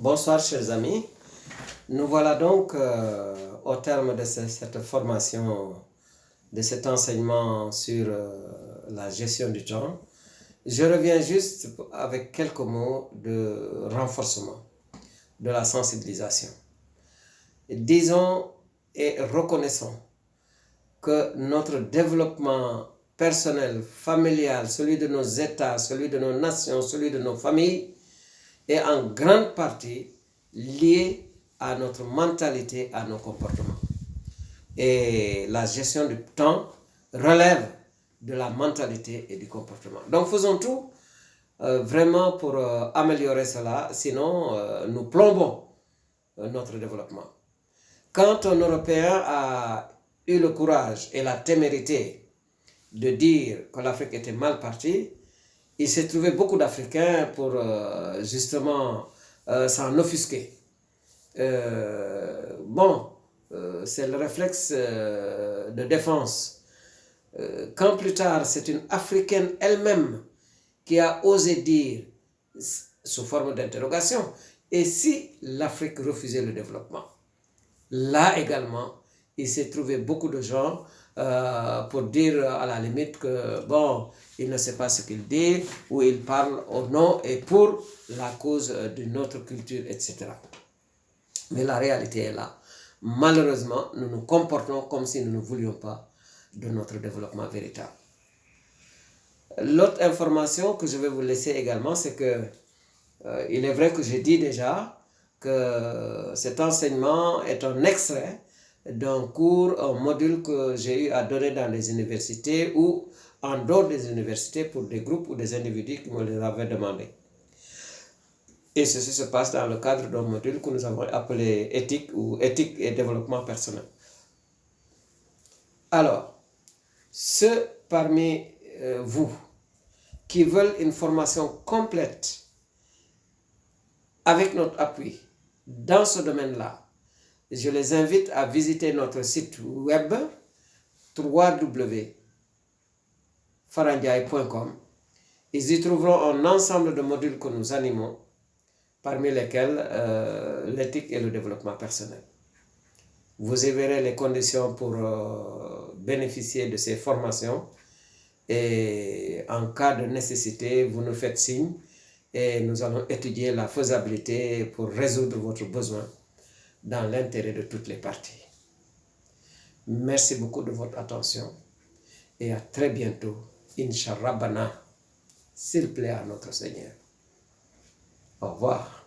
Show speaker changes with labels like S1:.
S1: Bonsoir chers amis, nous voilà donc au terme de cette formation, de cet enseignement sur la gestion du temps. Je reviens juste avec quelques mots de renforcement, de la sensibilisation. Disons et reconnaissons que notre développement personnel, familial, celui de nos États, celui de nos nations, celui de nos familles, est en grande partie lié à notre mentalité, à nos comportements. Et la gestion du temps relève de la mentalité et du comportement. Donc faisons tout vraiment pour améliorer cela, sinon nous plombons notre développement. Quand un Européen a eu le courage et la témérité de dire que l'Afrique était mal partie, il s'est trouvé beaucoup d'Africains pour justement s'en offusquer. C'est le réflexe de défense. Quand plus tard, c'est une Africaine elle-même qui a osé dire, sous forme d'interrogation, et si l'Afrique refusait le développement? Là également, il s'est trouvé beaucoup de gens pour dire à la limite que, il ne sait pas ce qu'il dit, ou il parle au nom et pour la cause d'une autre culture, etc. Mais la réalité est là. Malheureusement, nous nous comportons comme si nous ne voulions pas de notre développement véritable. L'autre information que je vais vous laisser également, c'est que il est vrai que j'ai dit déjà que cet enseignement est un extrait d'un cours, un module que j'ai eu à donner dans les universités ou en dehors des universités pour des groupes ou des individus qui me les avaient demandé. Et ceci se passe dans le cadre d'un module que nous avons appelé éthique ou éthique et développement personnel. Alors, ceux parmi vous qui veulent une formation complète avec notre appui dans ce domaine-là, je les invite à visiter notre site web www.farandiaye.com. Ils y trouveront un ensemble de modules que nous animons, parmi lesquels l'éthique et le développement personnel. Vous y verrez les conditions pour bénéficier de ces formations et en cas de nécessité, vous nous faites signe et nous allons étudier la faisabilité pour résoudre votre besoin dans l'intérêt de toutes les parties. Merci beaucoup de votre attention et à très bientôt, Inch'Allah, s'il plaît à notre Seigneur. Au revoir.